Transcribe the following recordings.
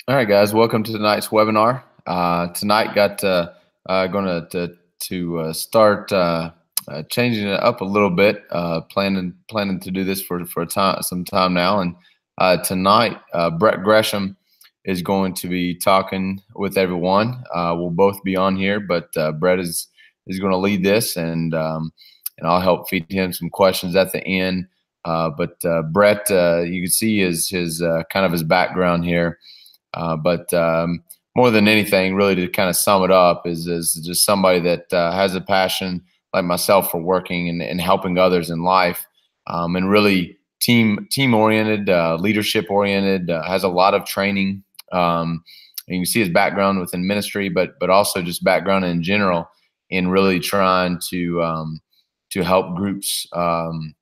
All right, guys, welcome to tonight's webinar. Tonight, got going to start changing it up a little bit. Planning to do this for some time now. And tonight, Brett Gresham is going to be talking with everyone. We'll both be on here, but Brett is going to lead this, and I'll help feed him some questions at the end. But Brett, you can see his kind of his background here. But more than anything, really to kind of sum it up, is just somebody that has a passion like myself for working and helping others in life, and really team oriented, leadership oriented. Has a lot of training. And you can see his background within ministry, but also just background in general in really trying to help groups come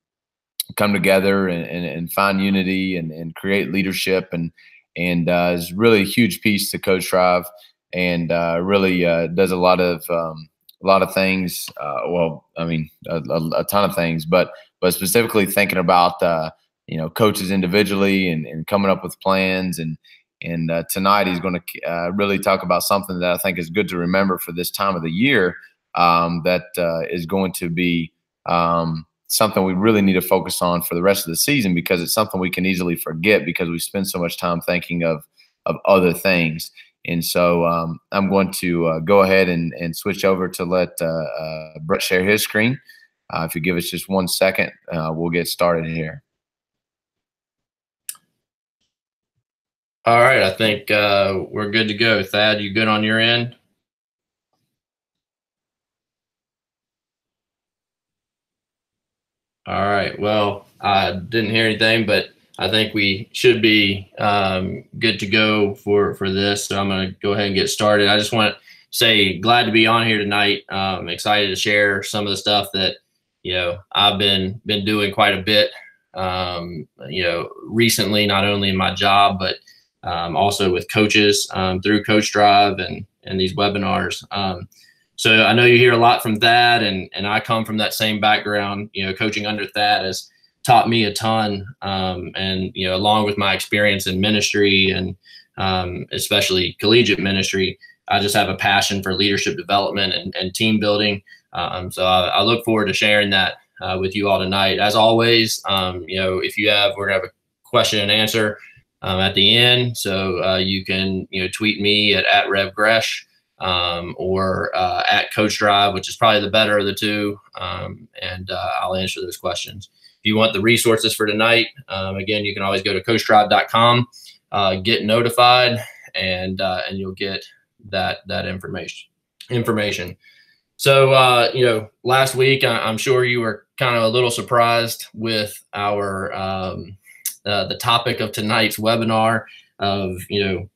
together and find unity and create leadership and is really a huge piece to Coach Drive, and really does a lot of things. Well, I mean, a ton of things, but specifically thinking about coaches individually and coming up with plans. And tonight he's going to really talk about something that I think is good to remember for this time of the year. That is going to be something we really need to focus on for the rest of the season, because it's something we can easily forget because we spend so much time thinking of other things. And so I'm going to go ahead and switch over to let Brett share his screen. If you give us just 1 second, we'll get started here. All right, I think we're good to go. Thad, you good on your end? All right. Well, I didn't hear anything, but I think we should be good to go for this. So I'm going to go ahead and get started. I just want to say glad to be on here tonight. I'm excited to share some of the stuff that I've been doing quite a bit. Recently, not only in my job, but also with coaches through Coach Drive and these webinars. So I know you hear a lot from Thad, and I come from that same background. Coaching under Thad has taught me a ton, and along with my experience in ministry and especially collegiate ministry, I just have a passion for leadership development and team building. So I look forward to sharing that with you all tonight. As always, if you have, we're gonna have a question and answer at the end, so you can tweet me at @RevGresh. Or at Coach Drive, which is probably the better of the two, and I'll answer those questions. If you want the resources for tonight, again, you can always go to CoachDrive.com, get notified, and you'll get that information. So, last week, I'm sure you were kind of a little surprised with our the topic of tonight's webinar of can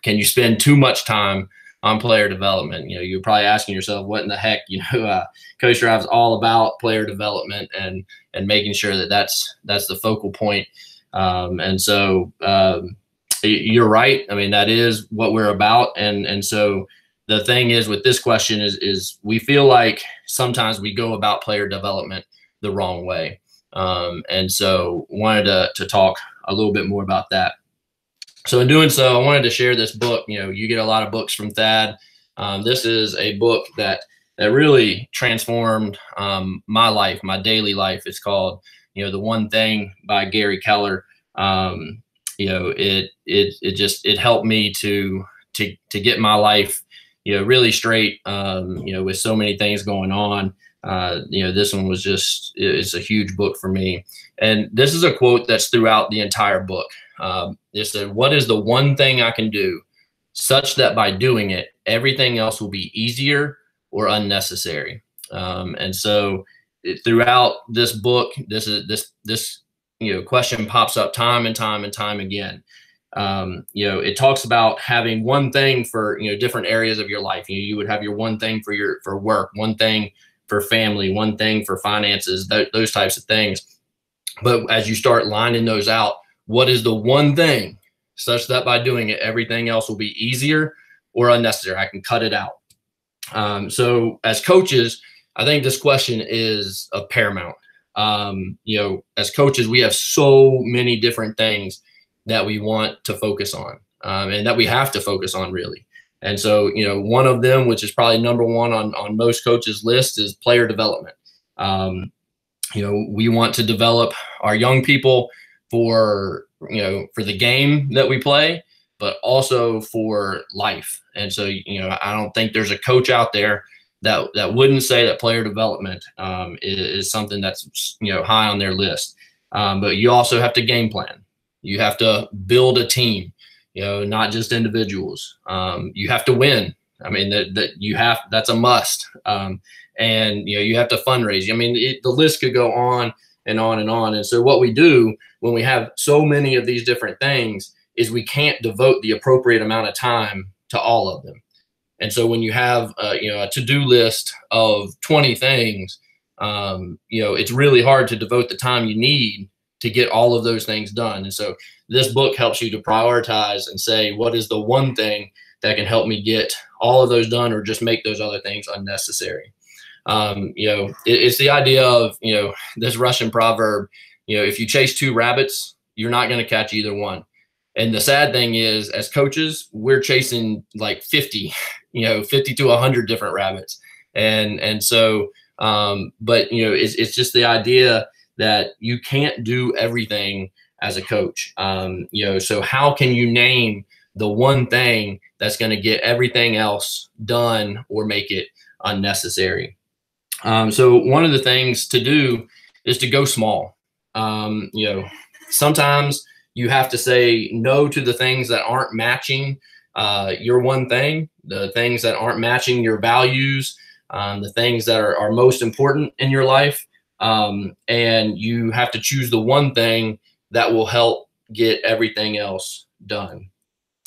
you spend too much time on player development? You're probably asking yourself, what in the heck? Coach Drive is all about player development and making sure that that's the focal point. And so you're right. I mean, that is what we're about. And so the thing is with this question is we feel like sometimes we go about player development the wrong way. And so wanted to talk a little bit more about that. So in doing so, I wanted to share this book. You get a lot of books from Thad. This is a book that really transformed my life, my daily life. It's called, The One Thing by Gary Keller. It helped me to get my life, really straight, with so many things going on. This one was it's a huge book for me. And this is a quote that's throughout the entire book. It said, "What is the one thing I can do such that by doing it, everything else will be easier or unnecessary?" And so throughout this book, this question pops up time and time and time again. It talks about having one thing for different areas of your life. You would have your one thing for work, one thing for family, one thing for finances, those types of things. But as you start lining those out, what is the one thing such that by doing it, everything else will be easier or unnecessary? I can cut it out. So as coaches, I think this question is of paramount. As coaches, we have so many different things that we want to focus on. and that we have to focus on really. And so, one of them, which is probably number one on most coaches' list, is player development. We want to develop our young people for the game that we play, but also for life. And so, I don't think there's a coach out there that wouldn't say that player development is something that's, high on their list. But you also have to game plan. You have to build a team, not just individuals. You have to win. I mean, that's a must. And you have to fundraise. I mean, the list could go on and on and on. And so what we do when we have so many of these different things is we can't devote the appropriate amount of time to all of them. And so when you have a to-do list of 20 things, it's really hard to devote the time you need to get all of those things done. And so this book helps you to prioritize and say, what is the one thing that can help me get all of those done, or just make those other things unnecessary? It's the idea of, this Russian proverb, if you chase two rabbits, you're not going to catch either one. And the sad thing is, as coaches, we're chasing like 50 to 100 different rabbits. And so, but it's just the idea that you can't do everything as a coach. So how can you name the one thing that's going to get everything else done or make it unnecessary? So one of the things to do is to go small. Sometimes you have to say no to the things that aren't matching your one thing, the things that aren't matching your values, the things that are most important in your life. And you have to choose the one thing that will help get everything else done.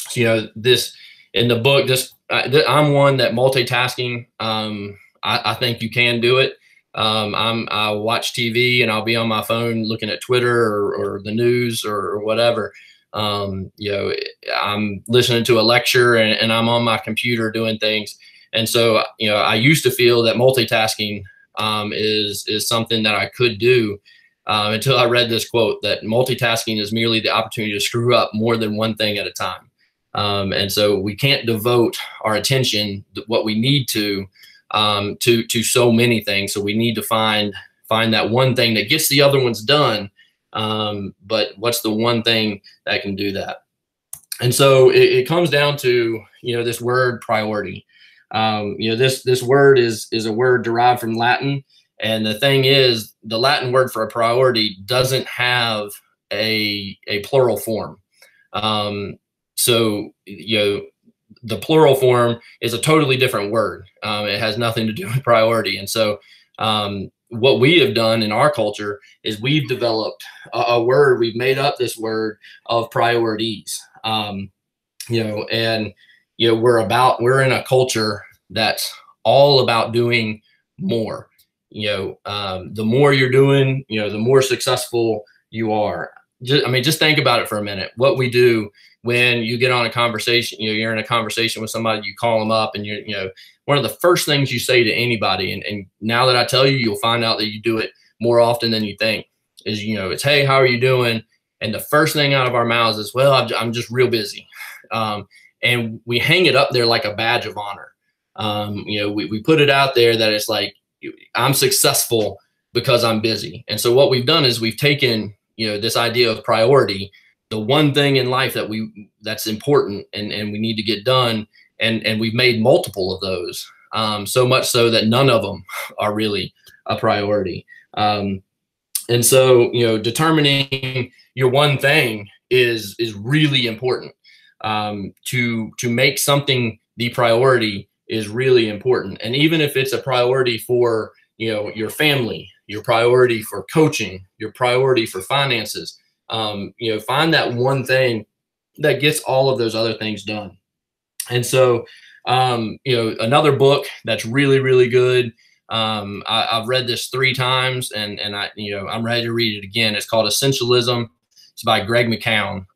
So, this in the book, I'm one that multitasking, I think you can do it. I watch TV and I'll be on my phone looking at Twitter or the news or whatever. I'm listening to a lecture and I'm on my computer doing things. And so, I used to feel that multitasking is something that I could do until I read this quote, that multitasking is merely the opportunity to screw up more than one thing at a time. And so we can't devote our attention, what we need to so many things. So we need to find that one thing that gets the other ones done. But what's the one thing that can do that? And so it comes down to, this word priority. This word is a word derived from Latin. And the thing is, the Latin word for a priority doesn't have a plural form. So, the plural form is a totally different word. It has nothing to do with priority. And so what we have done in our culture is we've developed a word, we've made up this word of priorities. We're in a culture that's all about doing more. The more you're doing, the more successful you are. Just think about it for a minute. What we do when you get on a conversation, you're in a conversation with somebody, you call them up, and one of the first things you say to anybody, and now that I tell you, you'll find out that you do it more often than you think, is, it's, hey, how are you doing? And the first thing out of our mouths is, well, I'm just real busy. And we hang it up there like a badge of honor. We put it out there that it's like, I'm successful because I'm busy. And so what we've done is we've taken, this idea of priority, the one thing in life that's important and we need to get done. And we've made multiple of those, so much so that none of them are really a priority. And so, determining your one thing is really important. To make something the priority is really important. And even if it's a priority for, your family, your priority for coaching, your priority for finances, find that one thing that gets all of those other things done. And so, another book that's really, really good. I've read this 3 times and I'm ready to read it again. It's called Essentialism. It's by Greg McKeown.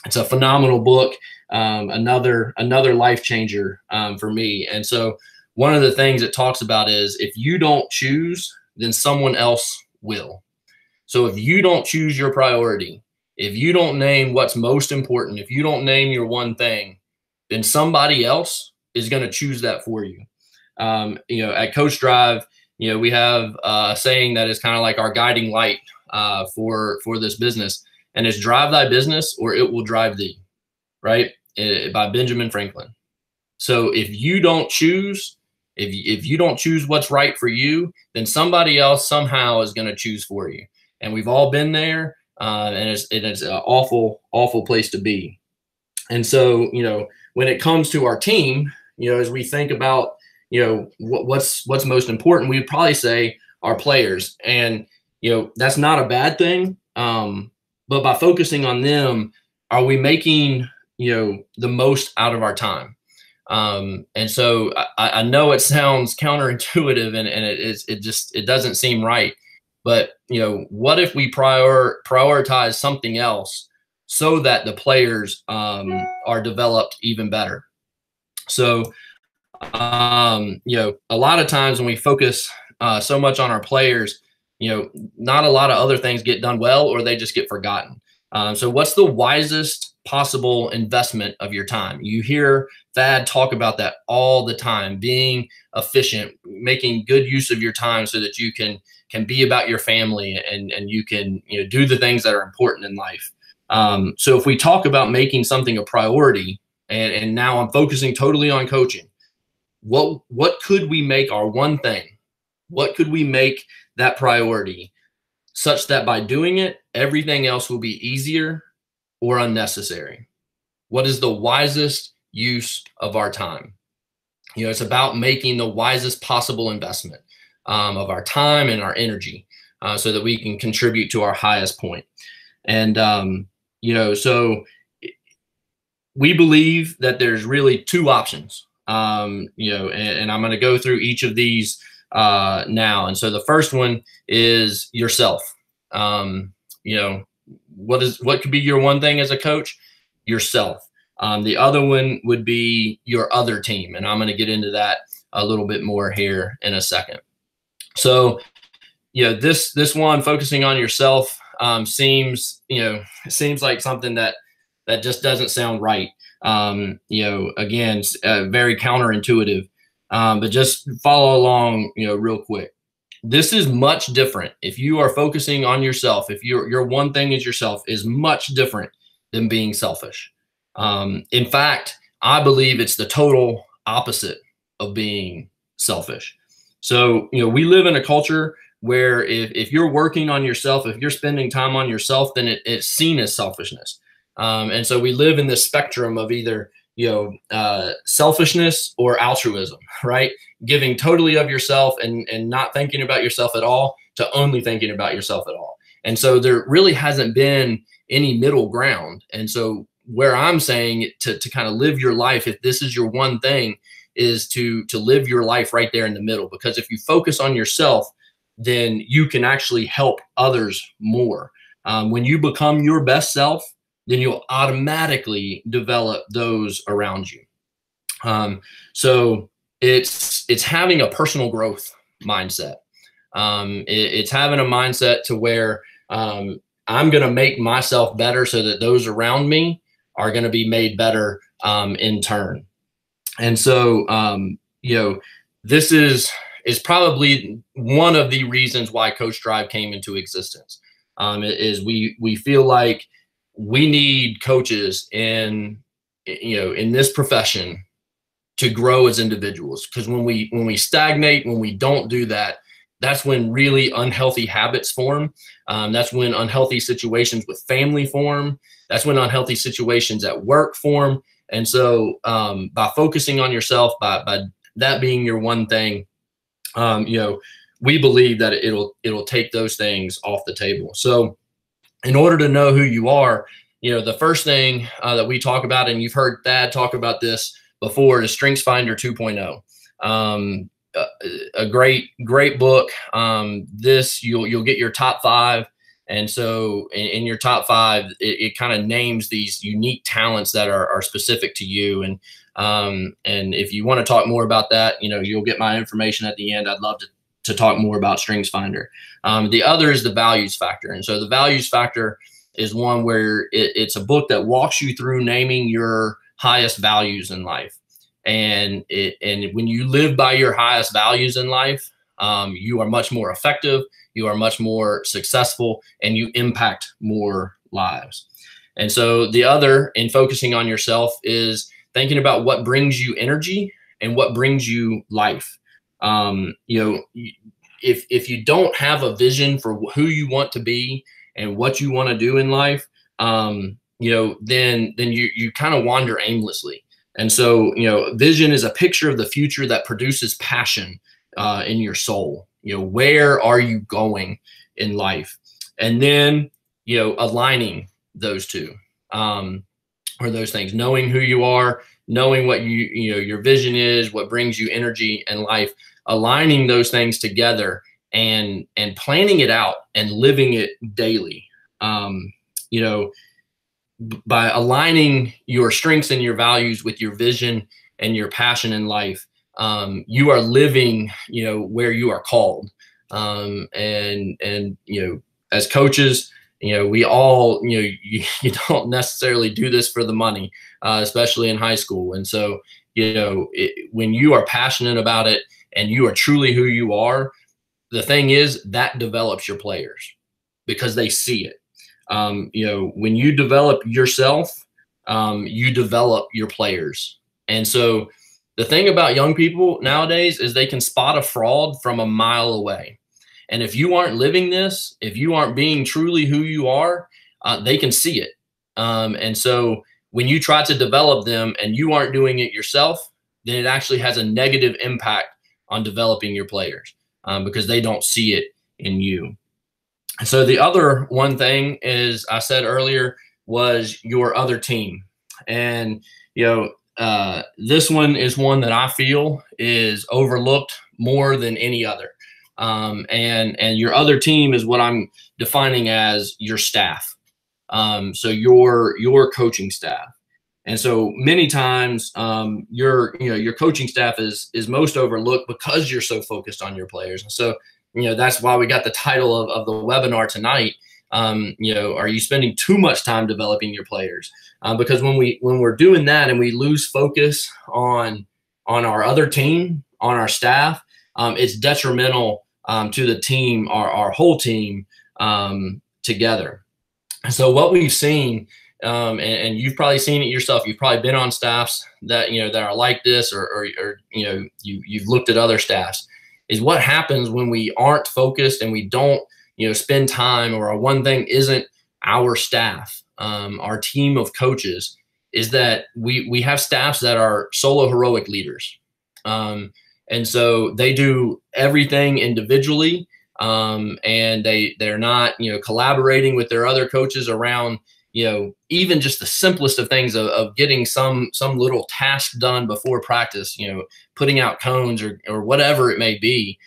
It's a phenomenal book. Another life changer, for me. And so one of the things it talks about is, if you don't choose, then someone else will. So if you don't choose your priority, if you don't name what's most important, if you don't name your one thing, then somebody else is going to choose that for you. At Coach Drive, we have a saying that is kind of like our guiding light for this business, and it's drive thy business or it will drive thee, right? By Benjamin Franklin. So if you don't choose, if you don't choose what's right for you, then somebody else somehow is going to choose for you. And we've all been there, and it's an awful, awful place to be. And so, when it comes to our team, as we think about, what's most important, we'd probably say our players. And, that's not a bad thing. But by focusing on them, are we making, the most out of our time? And so I know it sounds counterintuitive and it doesn't seem right. But, what if we prioritize something else so that the players are developed even better? So, a lot of times when we focus so much on our players, not a lot of other things get done well, or they just get forgotten. So what's the wisest possible investment of your time? You hear Thad talk about that all the time, being efficient, making good use of your time so that you can be about your family and you can do the things that are important in life. So if we talk about making something a priority, and now I'm focusing totally on coaching, what could we make our one thing? What could we make that priority such that by doing it, everything else will be easier or unnecessary? What is the wisest use of our time? It's about making the wisest possible investment of our time and our energy so that we can contribute to our highest point. And, so we believe that there's really two options, and I'm going to go through each of these now. And so the first one is yourself. What could be your one thing as a coach? Yourself. The other one would be your other team. And I'm going to get into that a little bit more here in a second. So, this one, focusing on yourself, seems like something that just doesn't sound right. Again, very counterintuitive, but just follow along, real quick. This is much different. If you are focusing on yourself, if your one thing is yourself, is much different than being selfish. In fact, I believe it's the total opposite of being selfish. So, we live in a culture where if you're working on yourself, if you're spending time on yourself, then it's seen as selfishness. And so we live in this spectrum of either, selfishness or altruism, right? Giving totally of yourself and not thinking about yourself at all to only thinking about yourself at all. And so there really hasn't been any middle ground. And so where I'm saying to kind of live your life, if this is your one thing, is to live your life right there in the middle. Because if you focus on yourself, then you can actually help others more. When you become your best self, then you'll automatically develop those around you. So it's having a personal growth mindset. It's having a mindset to where I'm going to make myself better so that those around me are going to be made better in turn. And so, this is probably one of the reasons why Coach Drive came into existence. Is we feel like we need coaches in this profession to grow as individuals. Because when we stagnate, when we don't do that, that's when really unhealthy habits form. That's when unhealthy situations with family form. That's when unhealthy situations at work form. And so by focusing on yourself, by that being your one thing, we believe that it'll take those things off the table. So in order to know who you are, the first thing that we talk about, and you've heard Thad talk about this before, is StrengthsFinder 2.0. A great book. This you'll get your top 5. And so in your top 5, it kind of names these unique talents that are specific to you. And if you want to talk more about that, you'll get my information at the end. I'd love to talk more about StrengthsFinder. The other is the values factor. And so the values factor is one where it's a book that walks you through naming your highest values in life. And when you live by your highest values in life, you are much more effective, you are much more successful, and you impact more lives. And so the other, in focusing on yourself, is thinking about what brings you energy and what brings you life. If you don't have a vision for who you want to be and what you want to do in life, then you kind of wander aimlessly. And so, vision is a picture of the future that produces passion in your soul. Where are you going in life? And then, aligning those two, or those things, knowing who you are, knowing what your vision is, what brings you energy and life, aligning those things together and planning it out and living it daily. By aligning your strengths and your values with your vision and your passion in life, you are living, where you are called. As coaches, we all, you don't necessarily do this for the money, especially in high school. And so, when you are passionate about it and you are truly who you are, the thing is that develops your players because they see it. When you develop yourself, you develop your players. And so the thing about young people nowadays is they can spot a fraud from a mile away. And if you aren't living this, if you aren't being truly who you are, they can see it. And so when you try to develop them and you aren't doing it yourself, then it actually has a negative impact on developing your players, because they don't see it in you. So the other one thing is, I said earlier, was your other team. And, this one is one that I feel is overlooked more than any other. And your other team is what I'm defining as your staff. So your coaching staff. And so many times, your coaching staff is most overlooked because you're so focused on your players. And so, that's why we got the title of the webinar tonight. Are you spending too much time developing your players? Because when we're doing that and we lose focus on our other team, on our staff, it's detrimental to the team, our whole team, together. So what we've seen, and you've probably seen it yourself, you've probably been on staffs that that are like this, or you've looked at other staffs, is what happens when we aren't focused and we don't spend time, or our one thing isn't our staff, our team of coaches, is that we have staffs that are solo heroic leaders. And so they do everything individually, and they're not collaborating with their other coaches around even just the simplest of things, of getting some little task done before practice, putting out cones or whatever it may be.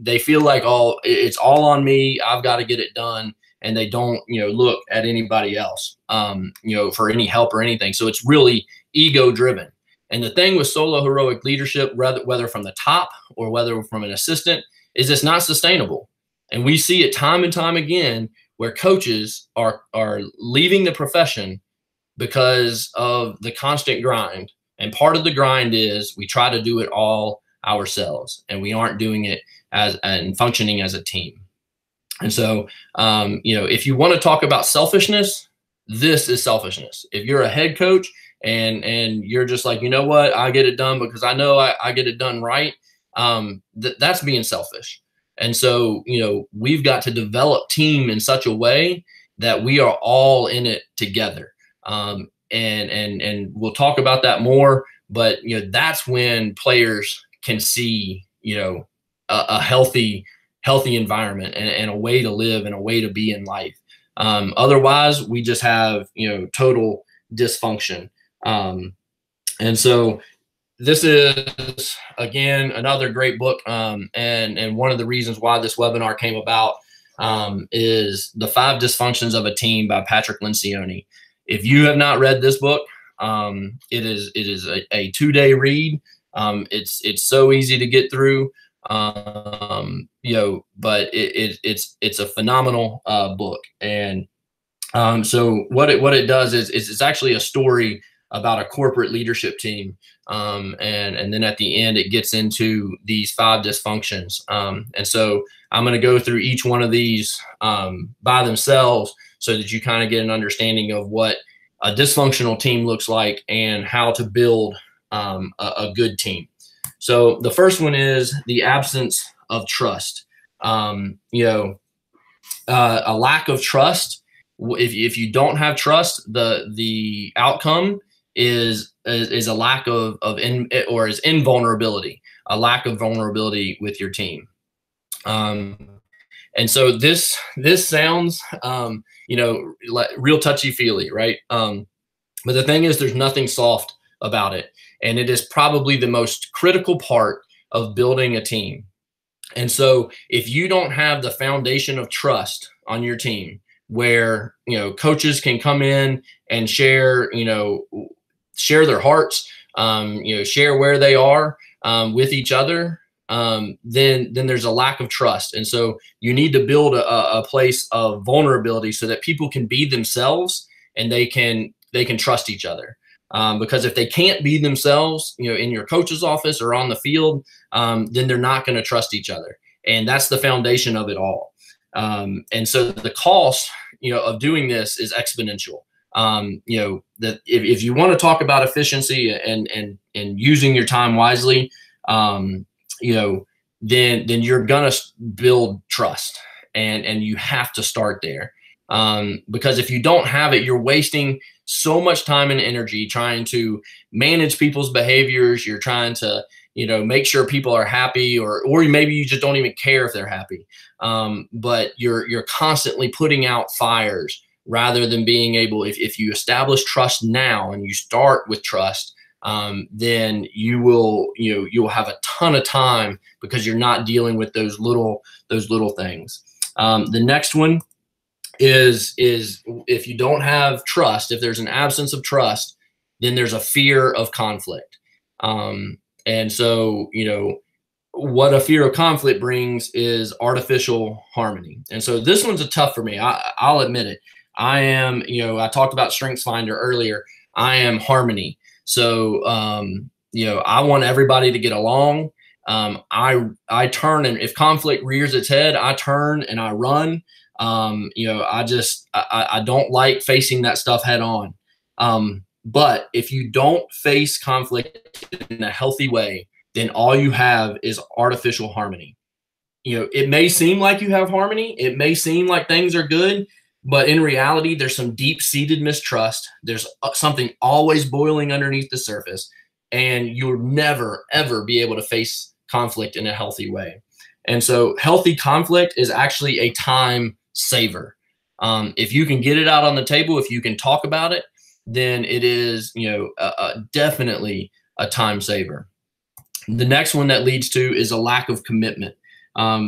They feel like it's all on me, I've got to get it done, and they don't look at anybody else for any help or anything. So it's really ego driven. And the thing with solo heroic leadership, whether from the top or whether from an assistant, is it's not sustainable. And we see it time and time again where coaches are leaving the profession because of the constant grind. And part of the grind is we try to do it all ourselves, and we aren't doing it and functioning as a team. And so, if you want to talk about selfishness, this is selfishness. If you're a head coach and you're just like, what, I get it done because I know I get it done right, that's being selfish. And so, we've got to develop team in such a way that we are all in it together. And we'll talk about that more, but, that's when players can see, a healthy environment and a way to live and a way to be in life. Otherwise we just have, total dysfunction. And so this is, again, another great book. And one of the reasons why this webinar came about is The 5 Dysfunctions of a Team by Patrick Lencioni. If you have not read this book, it is a 2-day read. It's so easy to get through, but it's a phenomenal book. And So what it does is it's actually a story about a corporate leadership team. And then at the end, it gets into these 5 dysfunctions. And so I'm going to go through each one of these by themselves so that you kind of get an understanding of what a dysfunctional team looks like and how to build a good team. So the first one is the absence of trust. A lack of trust. If you don't have trust, the outcome is a lack of invulnerability, a lack of vulnerability with your team. And so this sounds like real touchy feely, right? But the thing is, there's nothing soft about it, and it is probably the most critical part of building a team. And so if you don't have the foundation of trust on your team, where coaches can come in and share their hearts, share where they are with each other, then there's a lack of trust. And so you need to build a place of vulnerability so that people can be themselves and they can trust each other. Because if they can't be themselves, in your coach's office or on the field, then they're not going to trust each other. And that's the foundation of it all. And so the cost, of doing this is exponential. That if you want to talk about efficiency and using your time wisely, then you're going to build trust, and you have to start there. Because if you don't have it, you're wasting so much time and energy trying to manage people's behaviors. You're trying to, make sure people are happy, or maybe you just don't even care if they're happy. But you're constantly putting out fires rather than being able, if you establish trust now and you start with trust, then you'll have a ton of time because you're not dealing with those little things. The next one is if you don't have trust, if there's an absence of trust, then there's a fear of conflict. And so, what a fear of conflict brings is artificial harmony. And so this one's a tough for me. I'll admit it. I am, I talked about StrengthsFinder earlier. I am harmony. So, I want everybody to get along. I turn, and if conflict rears its head, I turn and I run. I don't like facing that stuff head on. But if you don't face conflict in a healthy way, then all you have is artificial harmony. It may seem like you have harmony. It may seem like things are good, but in reality, there's some deep-seated mistrust. There's something always boiling underneath the surface, and you'll never, ever be able to face conflict in a healthy way. And so healthy conflict is actually a time saver. If you can get it out on the table, if you can talk about it, then it is, definitely a time saver. The next one that leads to is a lack of commitment.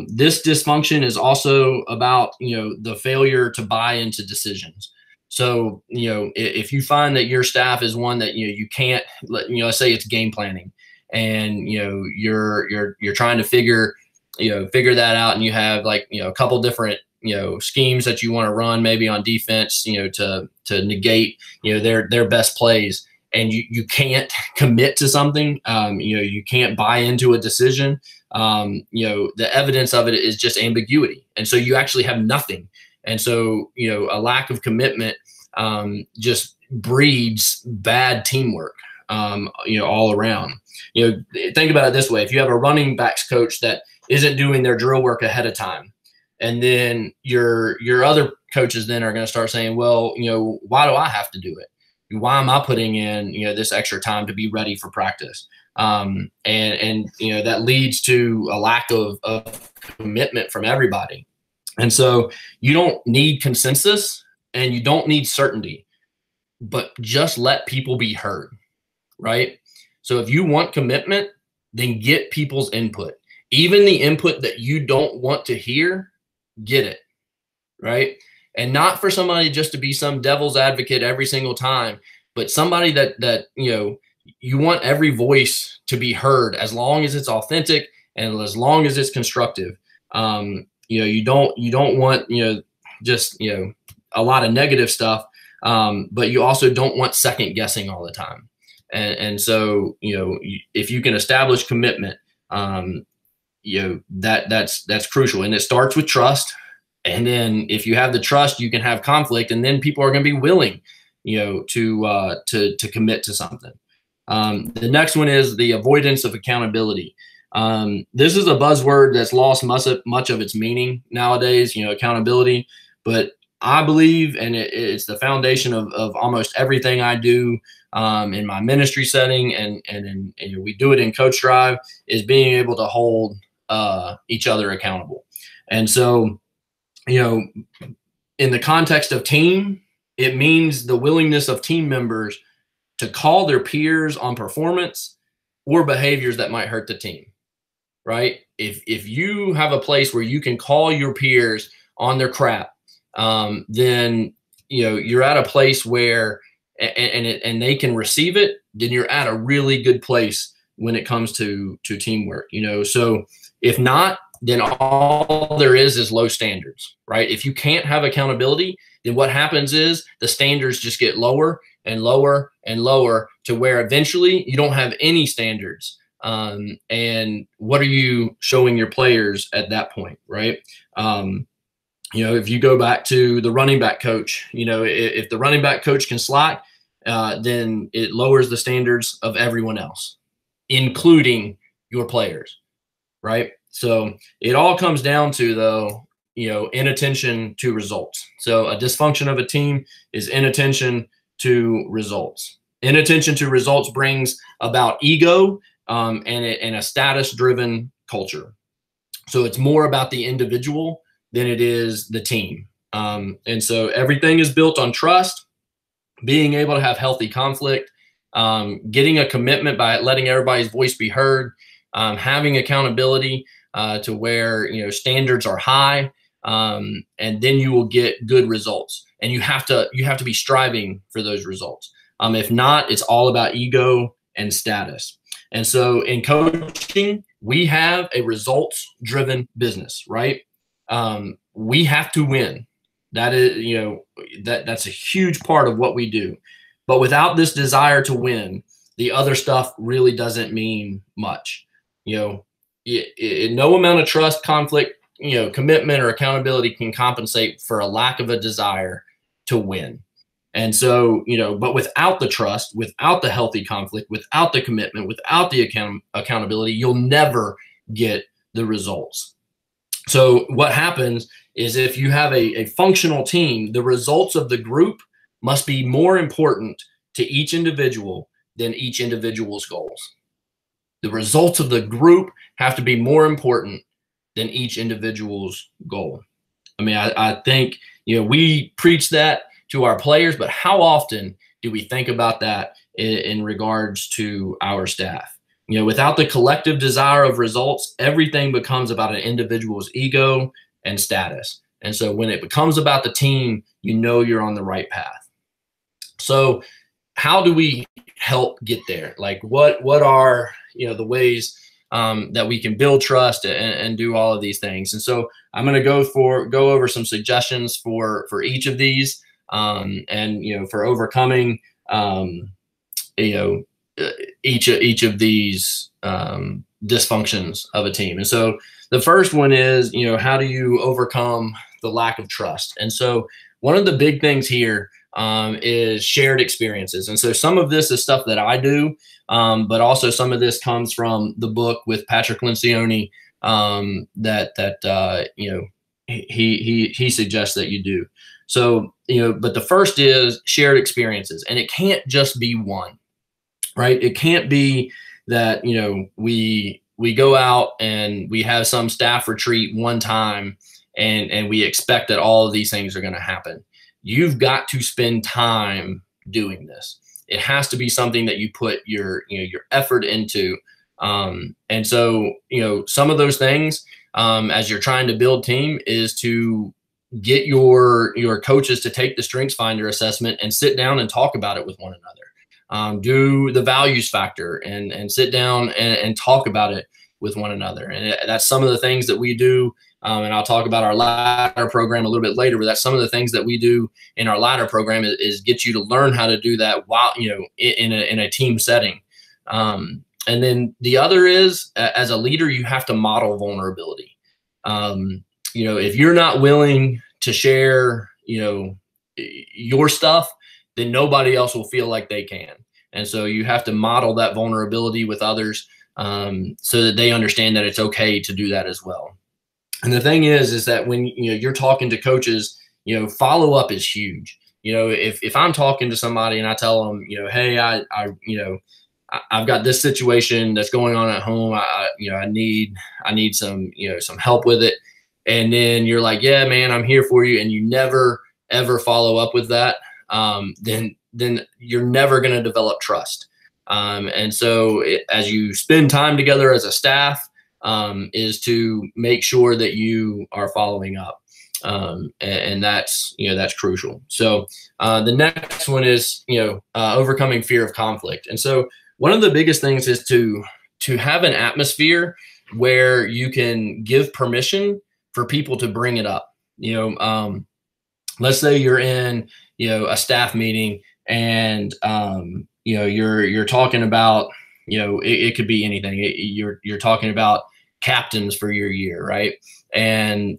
This dysfunction is also about, the failure to buy into decisions. So, if you find that your staff is one that, you can't let's say it's game planning, and, you're trying to figure that out, and you have a couple different schemes that you want to run maybe on defense, to negate, their best plays, and you can't commit to something, you can't buy into a decision, the evidence of it is just ambiguity. And so you actually have nothing. And so, a lack of commitment, just breeds bad teamwork, all around. Think about it this way. If you have a running backs coach that isn't doing their drill work ahead of time, and then your other coaches then are going to start saying, well, why do I have to do it? Why am I putting in, this extra time to be ready for practice? And that leads to a lack of commitment from everybody. And so you don't need consensus and you don't need certainty, but just let people be heard, right? So if you want commitment, then get people's input. Even the input that you don't want to hear, get it, right? And not for somebody just to be some devil's advocate every single time, but somebody that you want every voice to be heard, as long as it's authentic and as long as it's constructive. You don't want just a lot of negative stuff, but you also don't want second guessing all the time. And so, if you can establish commitment, that's crucial. And it starts with trust. And then if you have the trust, you can have conflict, and then people are going to be willing, to commit to something. The next one is the avoidance of accountability. This is a buzzword that's lost much of its meaning nowadays, accountability. But I believe, and it's the foundation of almost everything I do in my ministry setting, and we do it in Coach Drive, is being able to hold each other accountable. And so, in the context of team, it means the willingness of team members to call their peers on performance or behaviors that might hurt the team, right? If you have a place where you can call your peers on their crap, then you're at a place where and they can receive it, then you're at a really good place when it comes to teamwork. So if not, then all there is low standards, right? If you can't have accountability, then what happens is the standards just get lower and lower and lower to where eventually you don't have any standards. And what are you showing your players at that point, right? If you go back to the running back coach, if the running back coach can slack, then it lowers the standards of everyone else, including your players, right? So it all comes down to, though, inattention to results. So a dysfunction of a team is inattention to results. Inattention to results brings about ego and a status-driven culture. So it's more about the individual than it is the team. And so everything is built on trust, being able to have healthy conflict, getting a commitment by letting everybody's voice be heard, having accountability to where standards are high, and then you will get good results. And you have to be striving for those results. If not, it's all about ego and status. And so in coaching, we have a results-driven business, right? We have to win. That is, that's a huge part of what we do. But without this desire to win, the other stuff really doesn't mean much. No amount of trust, conflict, commitment or accountability can compensate for a lack of a desire to win. And so, but without the trust, without the healthy conflict, without the commitment, without the accountability, you'll never get the results. So what happens is if you have a functional team, the results of the group must be more important to each individual than each individual's goals. The results of the group have to be more important than each individual's goal. I mean, I think, we preach that to our players, but how often do we think about that in regards to our staff? Without the collective desire of results, everything becomes about an individual's ego and status. And so when it becomes about the team, you're on the right path. So how do we help get there? Like what are, the ways that we can build trust and do all of these things? And so I'm going to go over some suggestions for each of these, and, for overcoming, each of these dysfunctions of a team. And so the first one is, how do you overcome the lack of trust? And so one of the big things here is shared experiences. And so some of this is stuff that I do, but also some of this comes from the book with Patrick Lencioni that he suggests that you do. So, but the first is shared experiences, and it can't just be one, right? It can't be that, we go out and we have some staff retreat one time and we expect that all of these things are going to happen. You've got to spend time doing this. It has to be something that you put your effort into. And so, some of those things, as you're trying to build team, is to get your coaches to take the Strengths Finder assessment and sit down and talk about it with one another. Do the values factor and sit down and talk about it with one another. And that's some of the things that we do And I'll talk about our ladder program a little bit later, but that's some of the things that we do in our ladder program is get you to learn how to do that while, in a team setting. And then the other is, as a leader, you have to model vulnerability. If you're not willing to share, your stuff, then nobody else will feel like they can. And so you have to model that vulnerability with others, so that they understand that it's okay to do that as well. And the thing is that when you're talking to coaches, follow up is huge. If I'm talking to somebody and I tell them, hey, I've got this situation that's going on at home. I need some help with it. And then you're like, yeah, man, I'm here for you. And you never, ever follow up with that. Then you're never going to develop trust. And so as you spend time together as a staff, is to make sure that you are following up. And that's crucial. So the next one is, overcoming fear of conflict. And so one of the biggest things is to have an atmosphere where you can give permission for people to bring it up. Let's say you're in, a staff meeting and, you're talking about, it could be anything. You're talking about captains for your year, right? And,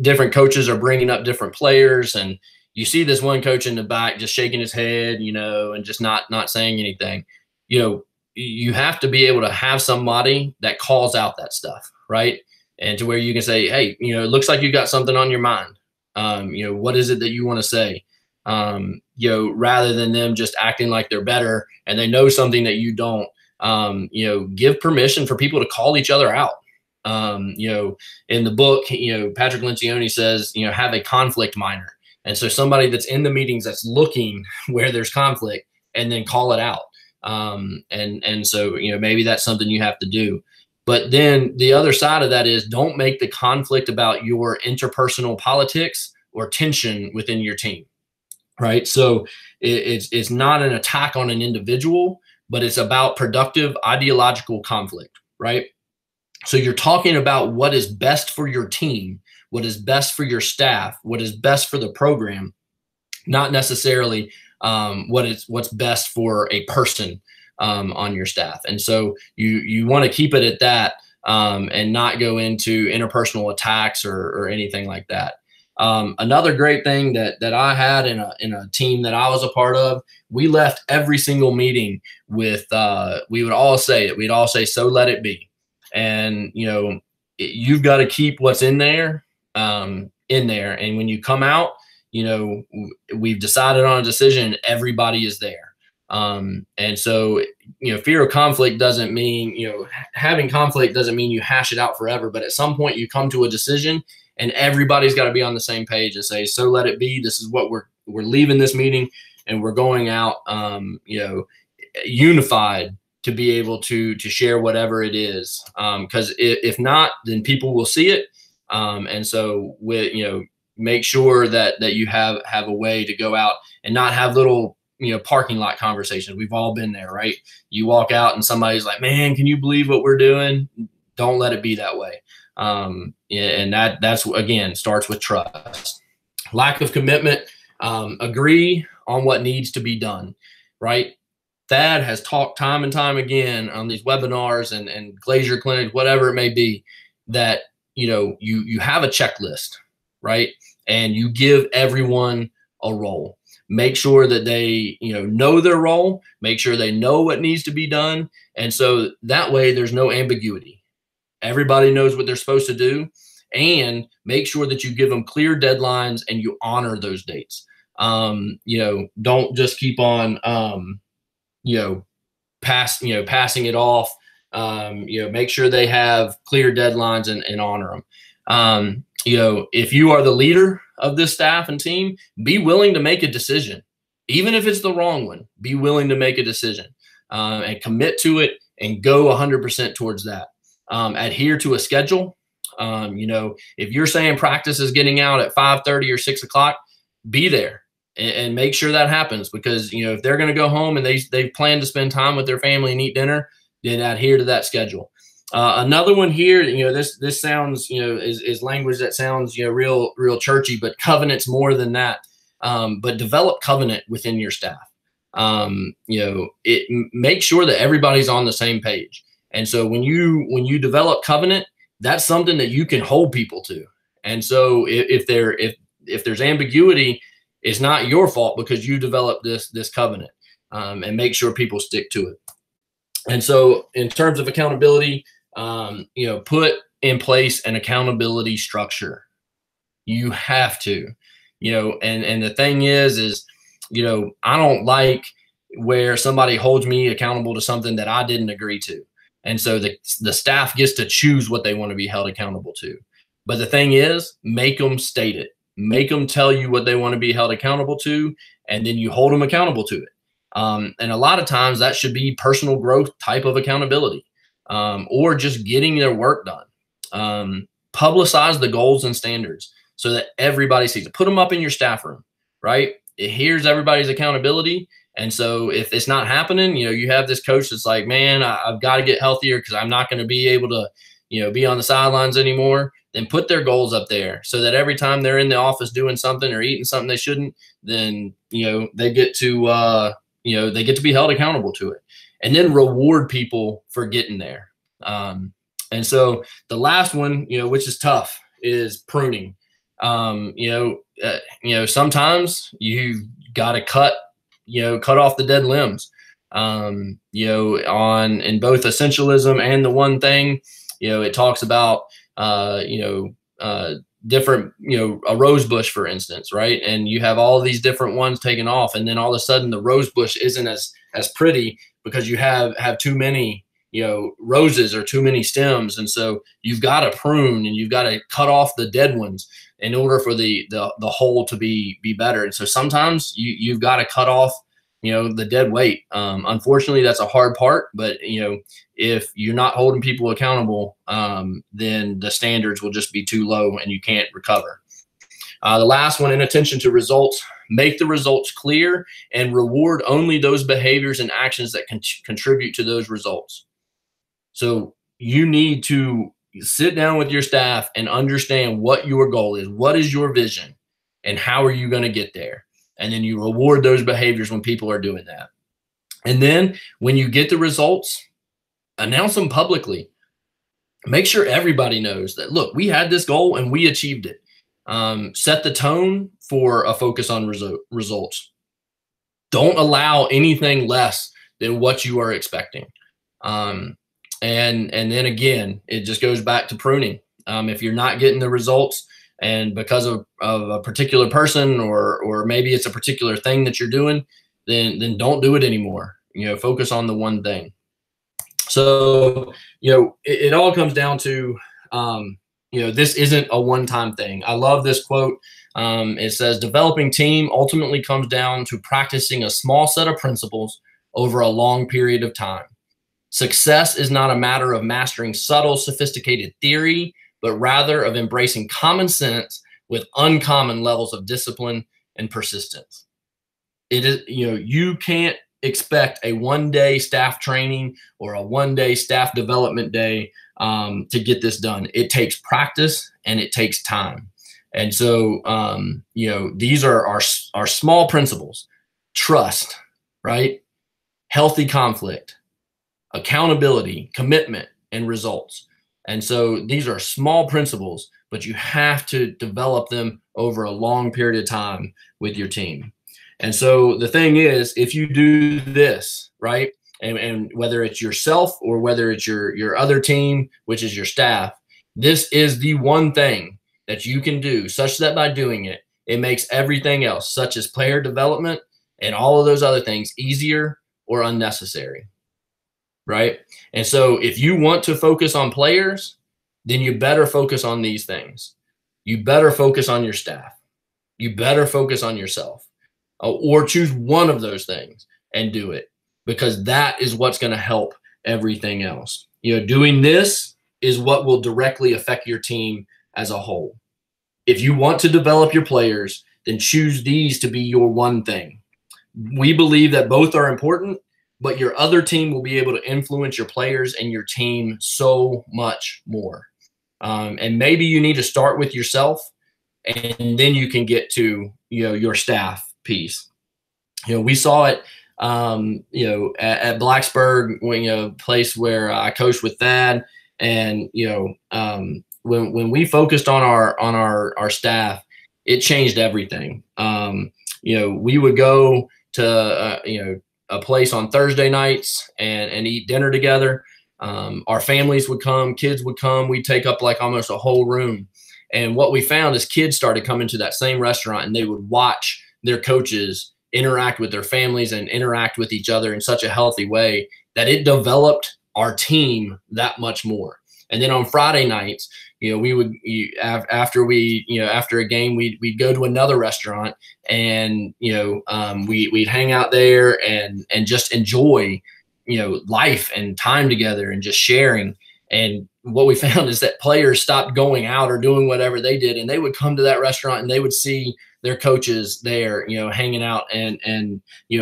different coaches are bringing up different players, and you see this one coach in the back just shaking his head, and just not saying anything. You have to be able to have somebody that calls out that stuff, right? And to where you can say, hey, it looks like you got something on your mind. What is it that you want to say? Rather than them just acting like they're better and they know something that you don't, give permission for people to call each other out. In the book, Patrick Lencioni says, have a conflict minor. And so somebody that's in the meetings that's looking where there's conflict and then call it out. And so, maybe that's something you have to do. But then the other side of that is don't make the conflict about your interpersonal politics or tension within your team, right? So it's not an attack on an individual, but it's about productive ideological conflict, right? So you're talking about what is best for your team, what is best for your staff, what is best for the program, not necessarily what's best for a person on your staff. And so you want to keep it at that, and not go into interpersonal attacks or anything like that. Another great thing that I had in a team that I was a part of, we left every single meeting with, we would all say it. We'd all say, so let it be. And, you've got to keep what's in there. And when you come out, we've decided on a decision, everybody is there. And so, fear of conflict doesn't mean, having conflict doesn't mean you hash it out forever, but at some point you come to a decision and everybody's got to be on the same page and say, so let it be. This is what we're leaving this meeting and we're going out, unified to be able to share whatever it is. Cause if not, then people will see it. And so make sure that you have a way to go out and not have little, parking lot conversations. We've all been there, right? You walk out and somebody's like, man, can you believe what we're doing? Don't let it be that way. And that's again, starts with trust. Lack of commitment, agree on what needs to be done, right? Thad has talked time and time again on these webinars and Glazier clinics, whatever it may be, that, you have a checklist, right? And you give everyone a role. Make sure that they, know their role, make sure they know what needs to be done. And so that way there's no ambiguity. Everybody knows what they're supposed to do, and make sure that you give them clear deadlines and you honor those dates. Don't just keep on, passing it off. Make sure they have clear deadlines and honor them. If you are the leader of this staff and team, be willing to make a decision, even if it's the wrong one. Be willing to make a decision, and commit to it and go 100% towards that. Adhere to a schedule. If you're saying practice is getting out at 5:30 or 6 o'clock, be there and make sure that happens, because, if they're going to go home and they plan to spend time with their family and eat dinner, then adhere to that schedule. Another one here, this sounds, is language that sounds, real churchy, but covenant's more than that. But develop covenant within your staff. Make sure that everybody's on the same page. And so when you develop covenant, that's something that you can hold people to. And so if there's ambiguity, it's not your fault because you developed this covenant, and make sure people stick to it. And so in terms of accountability, put in place an accountability structure. You have to, and the thing is, I don't like where somebody holds me accountable to something that I didn't agree to. And so the staff gets to choose what they want to be held accountable to. But the thing is, make them state it. Make them tell you what they want to be held accountable to, and then you hold them accountable to it. And a lot of times that should be personal growth type of accountability, or just getting their work done. Publicize the goals and standards so that everybody sees it. Put them up in your staff room, right? Here's everybody's accountability. And so if it's not happening, you have this coach that's like, man, I've got to get healthier because I'm not going to be able to, be on the sidelines anymore. Then put their goals up there so that every time they're in the office doing something or eating something they shouldn't, then, they get to, they get to be held accountable to it, and then reward people for getting there. And so the last one, which is tough, is pruning. Sometimes you got to cut off the dead limbs. In both essentialism and the one thing, it talks about, different, a rose bush, for instance, right? And you have all these different ones taken off, and then all of a sudden the rose bush isn't as pretty because you have too many, roses or too many stems. And so you've got to prune and you've got to cut off the dead ones in order for the whole to be better. And so sometimes you've got to cut off, the dead weight. Unfortunately, that's a hard part, but if you're not holding people accountable, then the standards will just be too low and you can't recover. The last one, in attention to results, make the results clear and reward only those behaviors and actions that can contribute to those results. So you need to sit down with your staff and understand what your goal is. What is your vision and how are you going to get there? And then you reward those behaviors when people are doing that. And then when you get the results, announce them publicly. Make sure everybody knows that, look, we had this goal and we achieved it. Set the tone for a focus on results. Don't allow anything less than what you are expecting. And then again, it just goes back to pruning. If you're not getting the results, and because of a particular person, or maybe it's a particular thing that you're doing, then don't do it anymore. Focus on the one thing. So, it all comes down to, this isn't a one-time thing. I love this quote. It says, developing team ultimately comes down to practicing a small set of principles over a long period of time. Success is not a matter of mastering subtle, sophisticated theory, but rather of embracing common sense with uncommon levels of discipline and persistence. It is, you can't expect a one-day staff training or a one-day staff development day to get this done. It takes practice and it takes time. And so, these are our small principles: trust, right? Healthy conflict, accountability, commitment, and results. And so these are small principles, but you have to develop them over a long period of time with your team. And so the thing is, if you do this, right, and whether it's yourself or whether it's your other team, which is your staff, this is the one thing that you can do such that by doing it, it makes everything else, such as player development and all of those other things, easier or unnecessary. Right? And so if you want to focus on players, then you better focus on these things. You better focus on your staff. You better focus on yourself, or choose one of those things and do it, because that is what's going to help everything else. Doing this is what will directly affect your team as a whole. If you want to develop your players, then choose these to be your one thing. We believe that both are important, but if you want to develop your players, then choose these to be your one thing. If you want to develop your players, then choose these to be your one thing. We believe that both are important, but if you want to develop your players, then choose these to be your one thing. We believe that both are important, but your other team will be able to influence your players and your team so much more. And maybe you need to start with yourself, and then you can get to, your staff piece. We saw it, at Blacksburg, when, place where I coached with Thad, and when we focused on our staff, it changed everything. We would go to a place on Thursday nights and eat dinner together. Our families would come, kids would come. We'd take up like almost a whole room. And what we found is kids started coming to that same restaurant, and they would watch their coaches interact with their families and interact with each other in such a healthy way that it developed our team that much more. And then on Friday nights, we would, after a game, we'd go to another restaurant, and we'd hang out there and just enjoy life and time together and just sharing. And what we found is that players stopped going out or doing whatever they did, and they would come to that restaurant and they would see their coaches there, hanging out and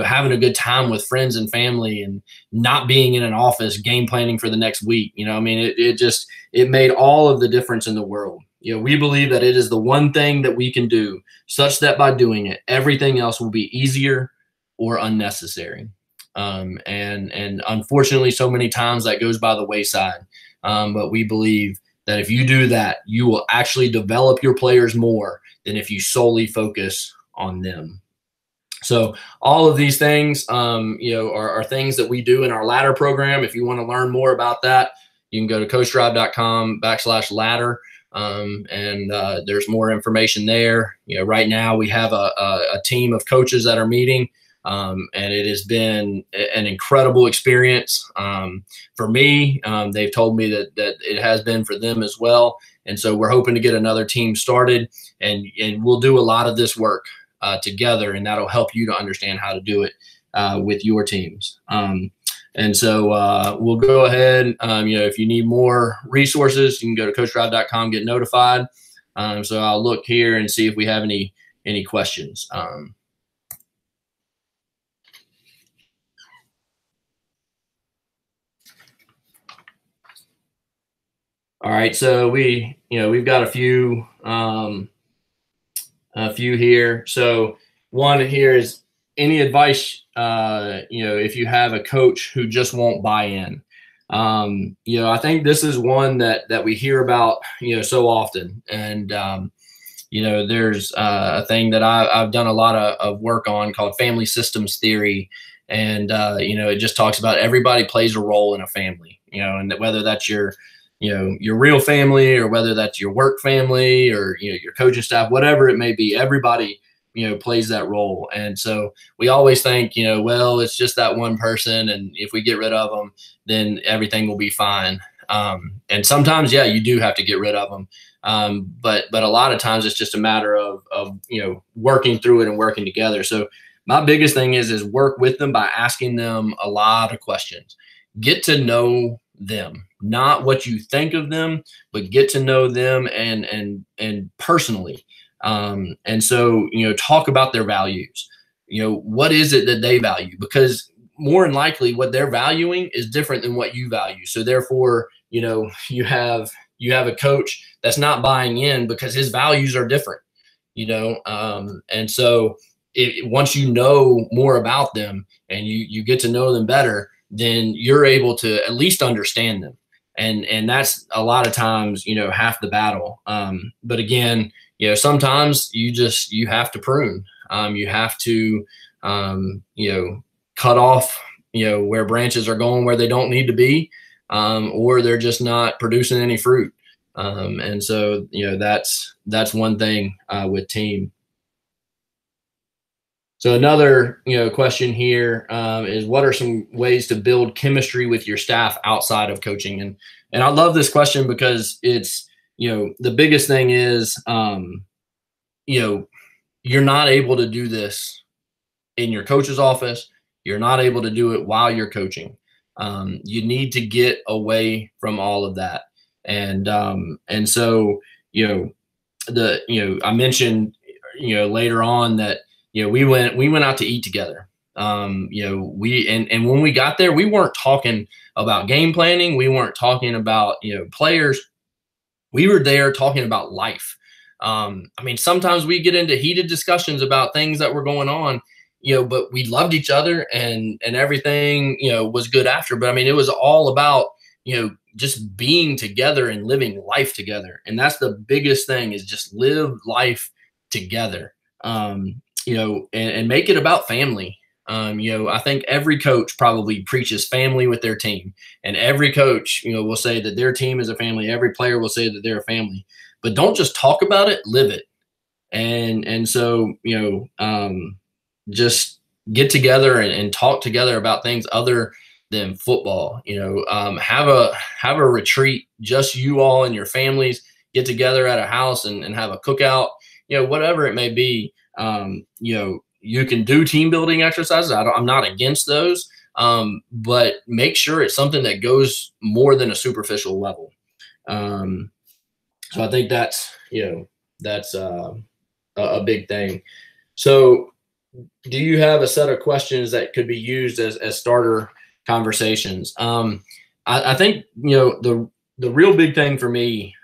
having a good time with friends and family, and not being in an office game planning for the next week. It made all of the difference in the world. We believe that it is the one thing that we can do, such that by doing it, everything else will be easier or unnecessary. And unfortunately, so many times that goes by the wayside. But we believe that if you do that, you will actually develop your players more than if you solely focus on them. So all of these things, are things that we do in our ladder program. If you want to learn more about that, you can go to coachdrive.com/ladder. And there's more information there. Right now we have a team of coaches that are meeting. And it has been an incredible experience for me. They've told me that it has been for them as well. And so we're hoping to get another team started, and we'll do a lot of this work together, and that'll help you to understand how to do it with your teams. And so we'll go ahead. If you need more resources, you can go to coachdrive.com, get notified. So I'll look here and see if we have any questions. All right, so we've got a few here. So one here is, any advice, if you have a coach who just won't buy in. I think this is one that we hear about, so often. And, there's a thing that I've done a lot of work on called family systems theory. And, it just talks about everybody plays a role in a family, and whether that's your real family, or whether that's your work family, or, your coaching staff, whatever it may be, everybody, plays that role. And so we always think, well, it's just that one person, and if we get rid of them, then everything will be fine. And sometimes, yeah, you do have to get rid of them. But a lot of times it's just a matter of working through it and working together. So my biggest thing is work with them by asking them a lot of questions. Get to know them, not what you think of them, but get to know them and personally. And so, talk about their values. What is it that they value? Because more than likely what they're valuing is different than what you value. So therefore, you have a coach that's not buying in because his values are different, and so once you know more about them and you get to know them better, then you're able to at least understand them. And that's a lot of times, half the battle. But again, sometimes you have to prune. You have to, cut off, where branches are going where they don't need to be, or they're just not producing any fruit. And so, that's one thing with team. So another, question here is, what are some ways to build chemistry with your staff outside of coaching? And I love this question because it's, the biggest thing is, you're not able to do this in your coach's office. You're not able to do it while you're coaching. You need to get away from all of that. And so, I mentioned, later on that, we went out to eat together. And when we got there, we weren't talking about game planning. We weren't talking about, players. We were there talking about life. I mean, sometimes we get into heated discussions about things that were going on, but we loved each other, and everything, was good after. But I mean, it was all about, just being together and living life together. And that's the biggest thing, is just live life together, and make it about family. I think every coach probably preaches family with their team, and every coach, will say that their team is a family. Every player will say that they're a family, but don't just talk about it, live it. And so, just get together and talk together about things other than football. Have a retreat, just you all and your families get together at a house and have a cookout, whatever it may be. You can do team building exercises. I'm not against those, but make sure it's something that goes more than a superficial level. So I think that's a big thing. So do you have a set of questions that could be used as starter conversations? I think, the real big thing for me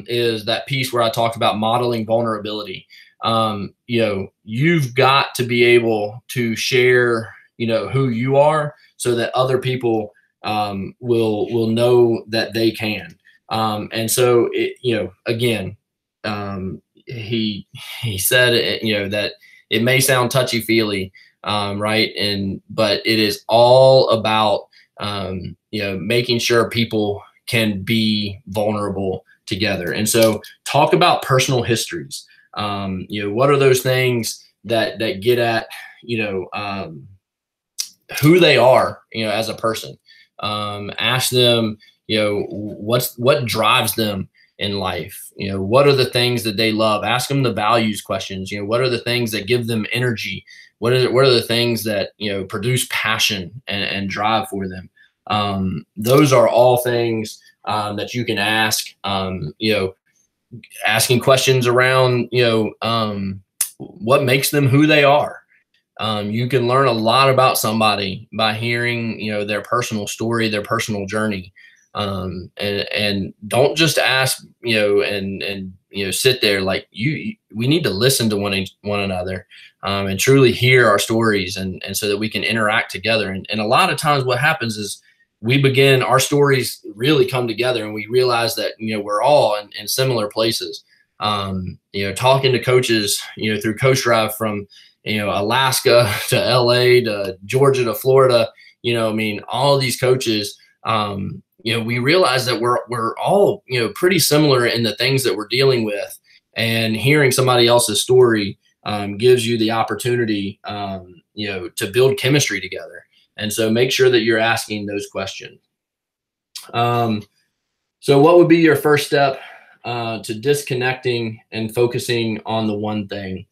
is that piece where I talked about modeling vulnerability. You've got to be able to share, who you are, so that other people will know that they can. And so, again, he said, that it may sound touchy feely, right? But it is all about, making sure people can be vulnerable together. And so talk about personal histories. What are those things that get at, who they are, as a person. Ask them, what drives them in life. What are the things that they love? Ask them the values questions. What are the things that give them energy? What are the things that, produce passion and drive for them? Those are all things that you can ask. Asking questions around, what makes them who they are. You can learn a lot about somebody by hearing, their personal story, their personal journey. And don't just ask, and sit there. Like, we need to listen to one another, and truly hear our stories, and so that we can interact together. And a lot of times what happens is our stories really come together, and we realize that, we're all in similar places. Talking to coaches, through Coach Drive, from, Alaska to LA to Georgia to Florida, all of these coaches, we realize that we're all, pretty similar in the things that we're dealing with, and hearing somebody else's story gives you the opportunity, to build chemistry together. And so make sure that you're asking those questions. So what would be your first step to disconnecting and focusing on the one thing?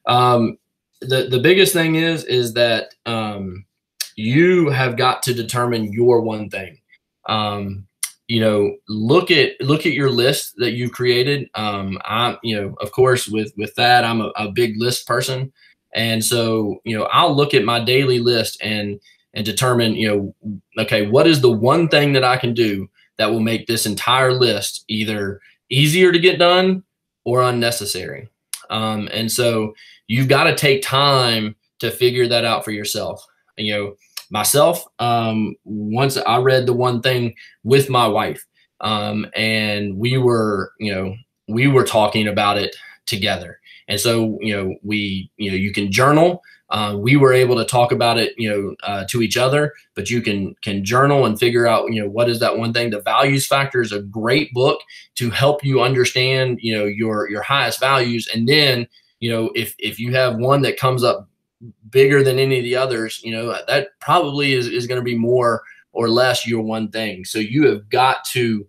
The biggest thing is that you have got to determine your one thing. Look at your list that you've created. Of course, with that, I'm a big list person. And so, I'll look at my daily list and determine, okay, what is the one thing that I can do that will make this entire list either easier to get done or unnecessary. And so you've got to take time to figure that out for yourself. Myself, once I read the one thing with my wife, and we were talking about it together. And so, you can journal. We were able to talk about it, to each other, but you can journal and figure out, what is that one thing. The Values Factor is a great book to help you understand, your highest values. And then, if you have one that comes up bigger than any of the others, that probably is going to be more or less your one thing. So you have got to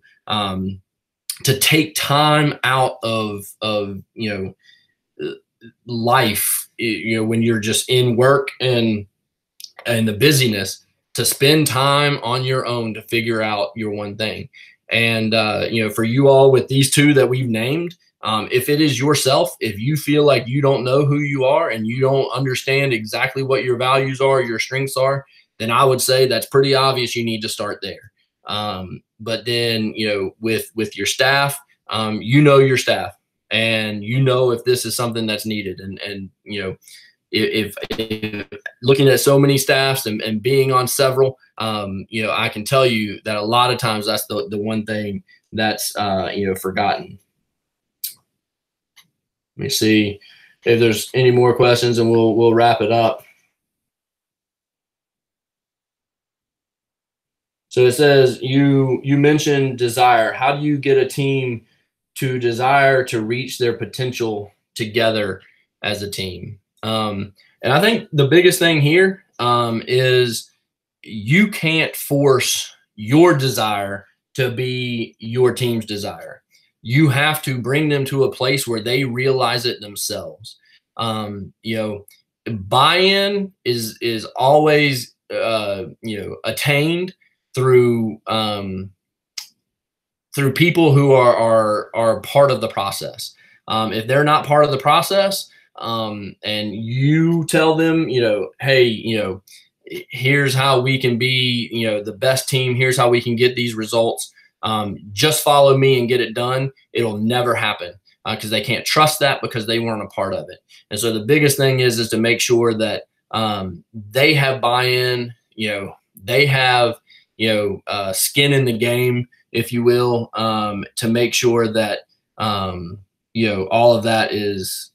take time out of life, when you're just in work and the busyness, to spend time on your own to figure out your one thing. And for you all, with these two that we've named, If it is yourself, if you feel like you don't know who you are and you don't understand exactly what your values are, your strengths are, then I would say that's pretty obvious. You need to start there. But then, with your staff, your staff, and if this is something that's needed, and if looking at so many staffs and being on several, I can tell you that a lot of times that's the one thing that's forgotten. Let me see if there's any more questions, and we'll wrap it up. So it says you mentioned desire. How do you get a team to desire to reach their potential together as a team? And I think the biggest thing here is you can't force your desire to be your team's desire. You have to bring them to a place where they realize it themselves. Buy-in is always attained through people who are part of the process. If they're not part of the process, and you tell them, hey, here's how we can be, the best team. Here's how we can get these results. Just follow me and get it done. It'll never happen because they can't trust that because they weren't a part of it. And so the biggest thing is to make sure that they have buy-in. They have skin in the game, if you will, to make sure that all of that is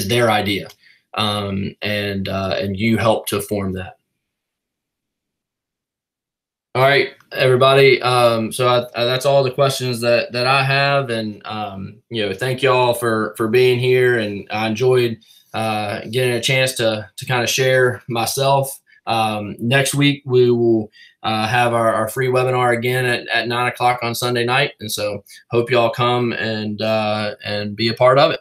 their idea, and you help to form that. All right, everybody. So that's all the questions that I have, and thank y'all for being here, and I enjoyed getting a chance to kind of share myself. Next week we will have our free webinar again at 9 o'clock on Sunday night, and so hope y'all come and be a part of it.